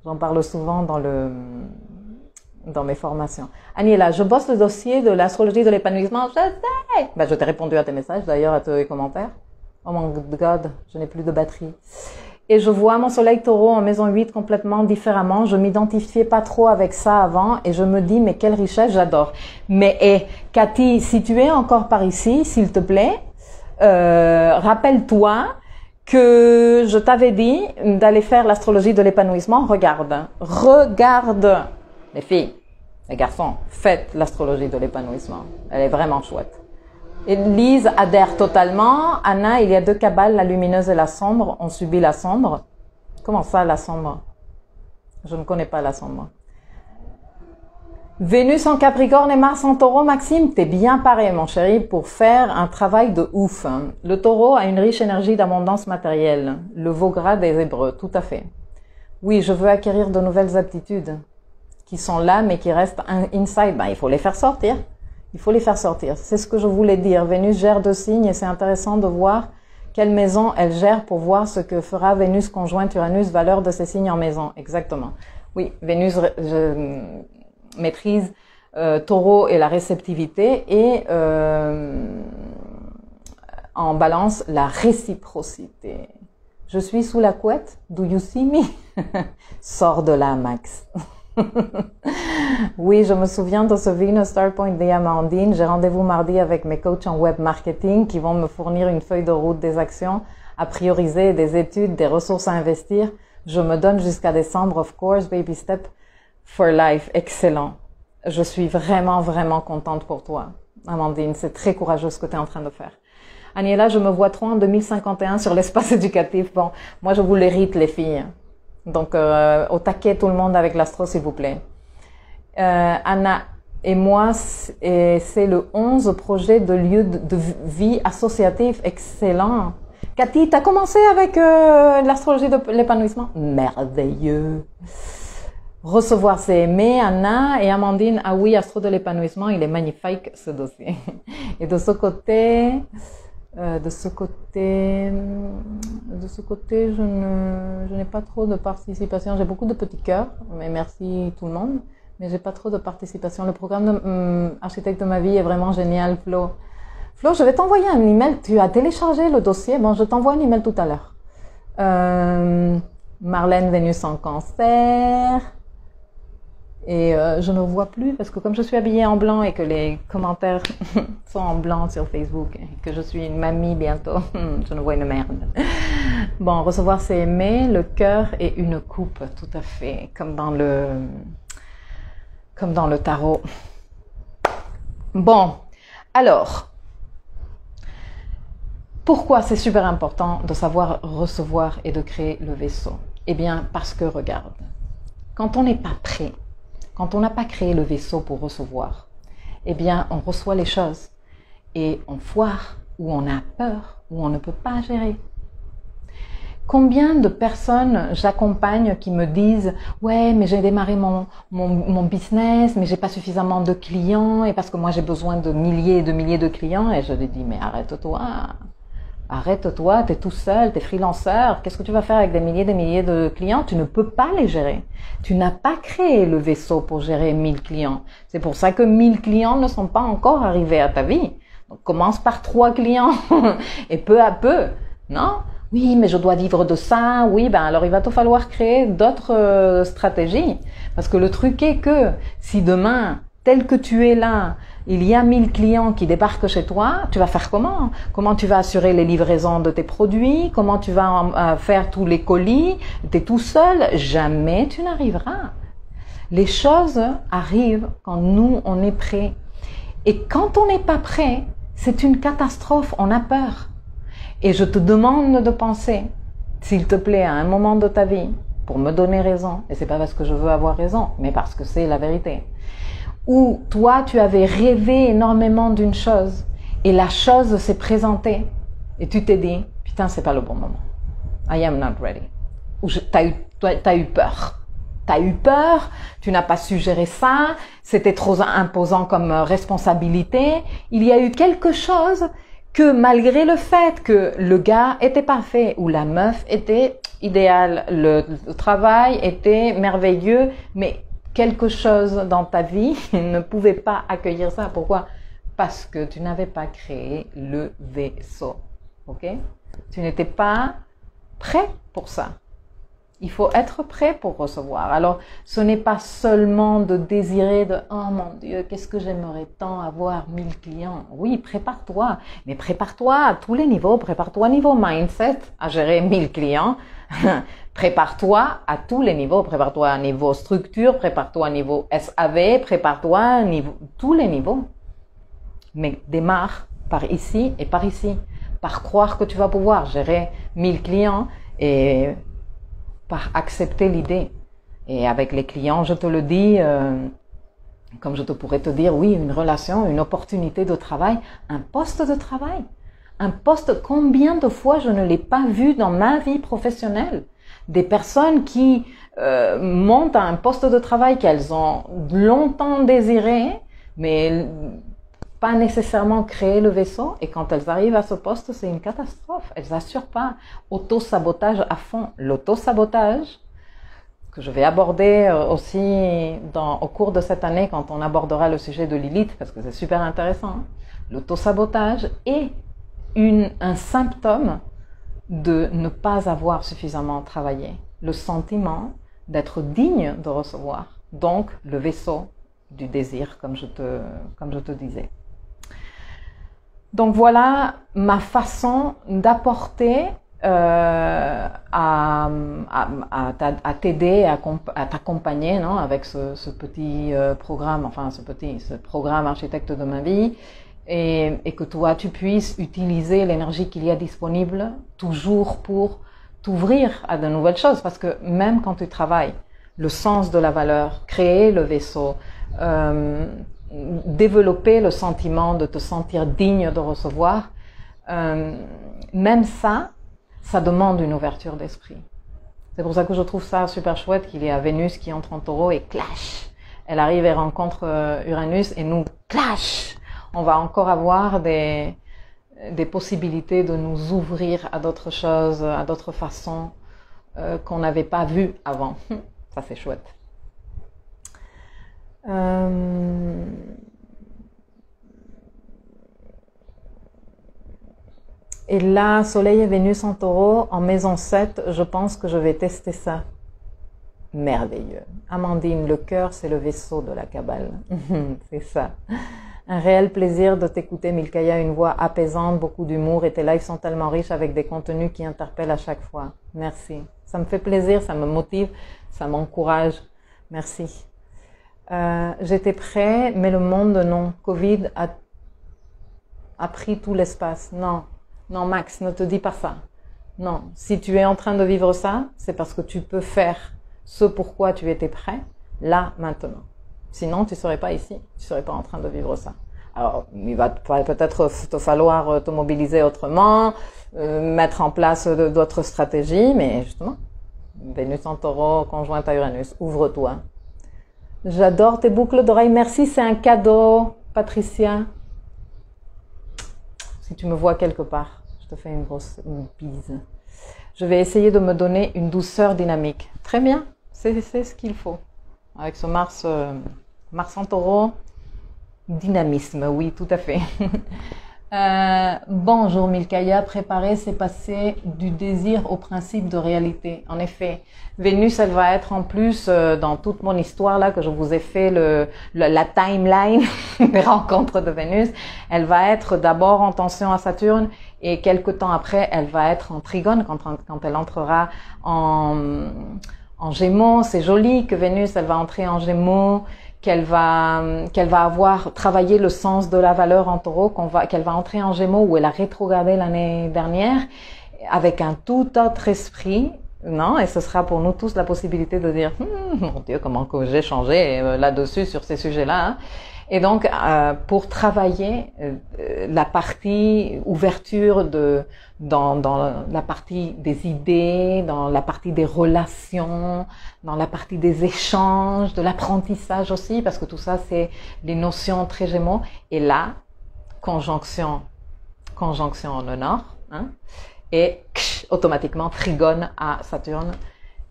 dans mes formations. Aniela, je bosse le dossier de l'astrologie de l'épanouissement. Je sais! Ben, je t'ai répondu à tes messages, d'ailleurs, à tes commentaires. Oh mon God, je n'ai plus de batterie. Et je vois mon soleil taureau en maison 8 complètement différemment. Je m'identifiais pas trop avec ça avant et je me dis, mais quelle richesse, j'adore. Mais, Cathy, si tu es encore par ici, s'il te plaît, rappelle-toi que je t'avais dit d'aller faire l'astrologie de l'épanouissement. Regarde, les filles, les garçons, faites l'astrologie de l'épanouissement. Elle est vraiment chouette. Et Lise adhère totalement. Anna, il y a deux kabbales, la lumineuse et la sombre. On subit la sombre. Comment ça, la sombre? Je ne connais pas la sombre. Vénus en Capricorne et Mars en Taureau, Maxime, t'es bien paré, mon chéri, pour faire un travail de ouf. Le Taureau a une riche énergie d'abondance matérielle. Le Vaugras des Hébreux, tout à fait. Oui, je veux acquérir de nouvelles aptitudes qui sont là, mais qui restent inside. Ben, il faut les faire sortir. Il faut les faire sortir. C'est ce que je voulais dire. Vénus gère 2 signes et c'est intéressant de voir quelle maison elle gère pour voir ce que fera Vénus conjointe Uranus, valeur de ces signes en maison. Exactement. Oui, Vénus maîtrise Taureau et la réceptivité et en balance la réciprocité. Je suis sous la couette. Do you see me? Sors de là, Max. Oui, je me souviens de ce Venus Star Point des Amandine. J'ai rendez-vous mardi avec mes coachs en web marketing qui vont me fournir une feuille de route des actions à prioriser, des études, des ressources à investir. Je me donne jusqu'à décembre, of course, baby step for life. Excellent. Je suis vraiment, vraiment contente pour toi, Amandine. C'est très courageux ce que tu es en train de faire. Aniela, je me vois trop en 2051 sur l'espace éducatif. Bon, moi je vous l'hérite, les filles. Donc, au taquet tout le monde avec l'astro, s'il vous plaît. Anna et moi, c'est le 11 projet de lieu de vie associatif. Excellent. Cathy, t'as commencé avec l'astrologie de l'épanouissement? Merveilleux. Recevoir, c'est aimer. Anna et Amandine, ah oui, astro de l'épanouissement, il est magnifique ce dossier. Et de ce côté, je n'ai pas trop de participation. J'ai beaucoup de petits cœurs, mais merci tout le monde. Mais j'ai pas trop de participation. Le programme de Architecte de ma vie est vraiment génial, Flo. Flo, je vais t'envoyer un email. Tu as téléchargé le dossier. Bon, je t'envoie un email tout à l'heure. Marlène, Vénus en Cancer. Et je ne vois plus parce que comme je suis habillée en blanc et que les commentaires sont en blanc sur Facebook et que je suis une mamie bientôt, je ne vois une merde. Bon, recevoir c'est aimer, le cœur et une coupe, tout à fait, comme dans le tarot. Bon, alors, pourquoi c'est super important de savoir recevoir et de créer le vaisseau? Eh bien, parce que regarde, quand on n'est pas prêt, quand on n'a pas créé le vaisseau pour recevoir, eh bien, on reçoit les choses et on foire où on a peur, où on ne peut pas gérer. Combien de personnes j'accompagne qui me disent « Ouais, mais j'ai démarré mon business, mais j'ai pas suffisamment de clients et parce que moi j'ai besoin de milliers et de milliers de clients. » Et je lui dis « Mais arrête-toi, t'es tout seul, t'es freelanceur. Qu'est-ce que tu vas faire avec des milliers de clients? Tu ne peux pas les gérer. Tu n'as pas créé le vaisseau pour gérer 1000 clients. C'est pour ça que 1000 clients ne sont pas encore arrivés à ta vie. Donc, commence par 3 clients et peu à peu, non? Oui, mais je dois vivre de ça. Oui, ben alors il va te falloir créer d'autres stratégies. Parce que le truc est que si demain, tel que tu es là, il y a 1000 clients qui débarquent chez toi, tu vas faire comment? Comment tu vas assurer les livraisons de tes produits? Comment tu vas faire tous les colis? Tu es tout seul? Jamais tu n'arriveras. Les choses arrivent quand nous, on est prêt. Et quand on n'est pas prêt, c'est une catastrophe, on a peur. Et je te demande de penser, s'il te plaît, à un moment de ta vie, pour me donner raison, et c'est pas parce que je veux avoir raison, mais parce que c'est la vérité, où toi, tu avais rêvé énormément d'une chose, et la chose s'est présentée, et tu t'es dit, putain, c'est pas le bon moment. I am not ready. Ou t'as eu peur. T'as eu peur, tu n'as pas su gérer ça, c'était trop imposant comme responsabilité. Il y a eu quelque chose que malgré le fait que le gars était parfait ou la meuf était idéale, le travail était merveilleux, mais quelque chose dans ta vie ne pouvait pas accueillir ça. Pourquoi? Parce que tu n'avais pas créé le vaisseau. Ok? Tu n'étais pas prêt pour ça. Il faut être prêt pour recevoir. Alors, ce n'est pas seulement de désirer de « Oh mon Dieu, qu'est-ce que j'aimerais tant avoir 1000 clients ». Oui, prépare-toi. Mais prépare-toi à tous les niveaux. Prépare-toi au niveau mindset à gérer 1000 clients. Prépare-toi à tous les niveaux. Prépare-toi à niveau structure. Prépare-toi à niveau SAV. Prépare-toi à tous les niveaux. Mais démarre par ici et par ici. Par croire que tu vas pouvoir gérer 1000 clients et par accepter l'idée. Et avec les clients, je te le dis, comme je te pourrais te dire, oui, une relation, une opportunité de travail, un poste de travail. Un poste, combien de fois je ne l'ai pas vu dans ma vie professionnelle? Des personnes qui montent à un poste de travail qu'elles ont longtemps désiré, mais pas nécessairement créé le vaisseau, et quand elles arrivent à ce poste, c'est une catastrophe. Elles n'assurent pas. Auto-sabotage à fond. L'auto-sabotage, que je vais aborder aussi au cours de cette année quand on abordera le sujet de Lilith, parce que c'est super intéressant. L'auto-sabotage est un symptôme de ne pas avoir suffisamment travaillé. Le sentiment d'être digne de recevoir. Donc, le vaisseau du désir, comme je te disais. Donc voilà ma façon d'apporter à t'aider, à t'accompagner, non, avec ce petit programme, enfin ce programme Architecte de ma vie, et que toi tu puisses utiliser l'énergie qu'il y a disponible toujours pour t'ouvrir à de nouvelles choses, parce que même quand tu travailles, le sens de la valeur, créer le vaisseau, développer le sentiment de te sentir digne de recevoir, même ça demande une ouverture d'esprit. C'est pour ça que je trouve ça super chouette qu'il y a Vénus qui entre en Taureau et clash. Elle arrive et rencontre Uranus et nous clash. On va encore avoir des possibilités de nous ouvrir à d'autres choses, à d'autres façons qu'on n'avait pas vues avant. Ça c'est chouette. Et là, Soleil et Vénus en Taureau, en maison 7, je pense que je vais tester ça. Merveilleux. Amandine, le cœur, c'est le vaisseau de la Kabbale. C'est ça. Un réel plaisir de t'écouter, Milkaya, une voix apaisante, beaucoup d'humour, et tes lives sont tellement riches avec des contenus qui interpellent à chaque fois. Merci. Ça me fait plaisir, ça me motive, ça m'encourage. Merci. J'étais prêt, mais le monde non. Covid a pris tout l'espace. Non. Non, Max, ne te dis pas ça. Non, si tu es en train de vivre ça, c'est parce que tu peux faire ce pourquoi tu étais prêt, là, maintenant. Sinon, tu ne serais pas ici, tu ne serais pas en train de vivre ça. Alors, il va peut-être te falloir te mobiliser autrement, mettre en place d'autres stratégies, mais justement, Vénus en taureau, conjointe à Uranus, ouvre-toi. J'adore tes boucles d'oreilles. Merci, c'est un cadeau, Patricia. Si tu me vois quelque part, je te fais une grosse bise. Je vais essayer de me donner une douceur dynamique. Très bien, c'est ce qu'il faut. Avec ce Mars en taureau, dynamisme, oui, tout à fait. Bonjour Milkaya, préparer, c'est passer du désir au principe de réalité. En effet, Vénus, elle va être en plus dans toute mon histoire là que je vous ai fait la timeline des rencontres de Vénus. Elle va être d'abord en tension à Saturne et quelques temps après, elle va être en trigone quand elle entrera en Gémeaux. C'est joli que Vénus, elle va entrer en Gémeaux, qu'elle va avoir travaillé le sens de la valeur en taureau, qu'elle va entrer en Gémeaux où elle a rétrogradé l'année dernière avec un tout autre esprit, non? Et ce sera pour nous tous la possibilité de dire mon Dieu, comment que j'ai changé là-dessus sur ces sujets-là. Hein? Et donc pour travailler la partie ouverture dans la partie des idées, dans la partie des relations, dans la partie des échanges, de l'apprentissage aussi, parce que tout ça c'est les notions très Gémeaux. Et là, conjonction en le nord, hein, et automatiquement trigone à Saturne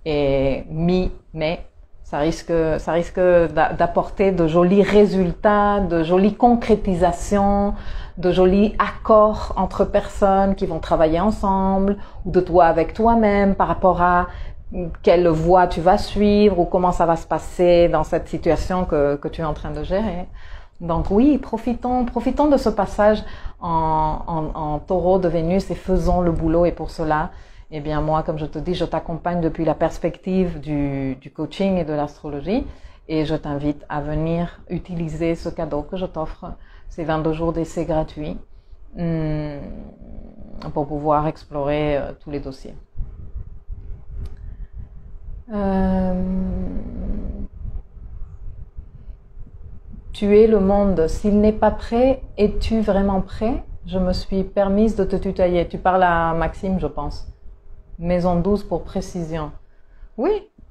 et mi-mai. Ça risque d'apporter de jolis résultats, de jolies concrétisations, de jolis accords entre personnes qui vont travailler ensemble, ou de toi avec toi-même par rapport à quelle voie tu vas suivre ou comment ça va se passer dans cette situation que tu es en train de gérer. Donc oui, profitons de ce passage en taureau de Vénus et faisons le boulot. Et pour cela, eh bien moi, comme je te dis, je t'accompagne depuis la perspective du coaching et de l'astrologie et je t'invite à venir utiliser ce cadeau que je t'offre, ces 22 jours d'essai gratuits, pour pouvoir explorer tous les dossiers. Tuer le monde, s'il n'est pas prêt, es-tu vraiment prêt? Je me suis permise de te tutoyer. Tu parles à Maxime, je pense. Maison 12 pour précision. Oui,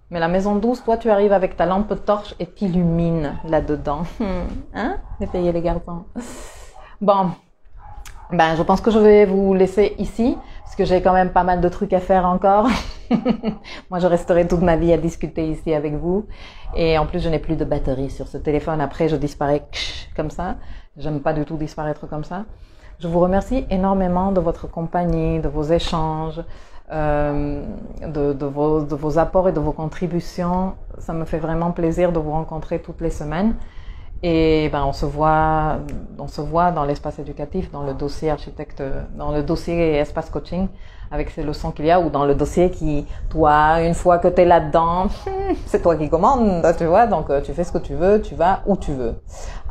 mais la maison 12, toi, tu arrives avec ta lampe torche et t'illumines là-dedans. Hein? Payez les garçons. Bon, ben, je pense que je vais vous laisser ici, parce que j'ai quand même pas mal de trucs à faire encore. Moi, je resterai toute ma vie à discuter ici avec vous. Et en plus, je n'ai plus de batterie sur ce téléphone. Après, je disparais comme ça. J'aime pas du tout disparaître comme ça. Je vous remercie énormément de votre compagnie, de vos échanges, de vos apports et de vos contributions. Ça me fait vraiment plaisir de vous rencontrer toutes les semaines. Et ben on se voit dans l'espace éducatif, dans le dossier architecte, dans le dossier espace coaching, avec ces leçons qu'il y a, ou dans le dossier qui, toi, une fois que t'es là-dedans, c'est toi qui commandes, tu vois, donc tu fais ce que tu veux, tu vas où tu veux.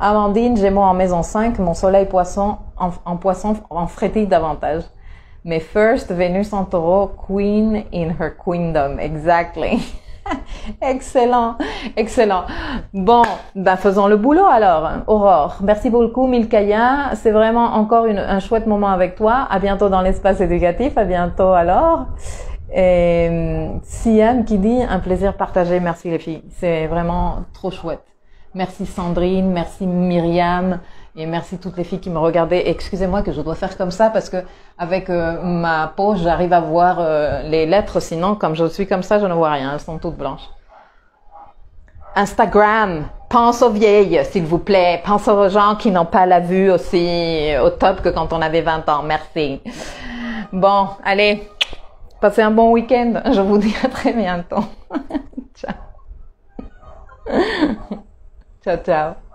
Amandine, Gémeaux en maison 5, mon soleil poisson en poisson en frétille davantage. Mais first, Vénus en taureau, queen in her queendom, exactly. Excellent, excellent. Bon, ben faisons le boulot alors. Aurore, merci beaucoup Milkaya. C'est vraiment encore un chouette moment avec toi. À bientôt dans l'espace éducatif. À bientôt alors. Et Siam qui dit un plaisir partagé. Merci les filles. C'est vraiment trop chouette. Merci Sandrine, merci Myriam et merci toutes les filles qui me regardaient. Excusez-moi que je dois faire comme ça parce que avec ma peau, j'arrive à voir les lettres. Sinon, comme je suis comme ça, je ne vois rien. Elles sont toutes blanches. Instagram, pense aux vieilles, s'il vous plaît. Pense aux gens qui n'ont pas la vue aussi au top que quand on avait 20 ans. Merci. Bon, allez, passez un bon week-end. Je vous dis à très bientôt. Ciao. Ciao, ciao.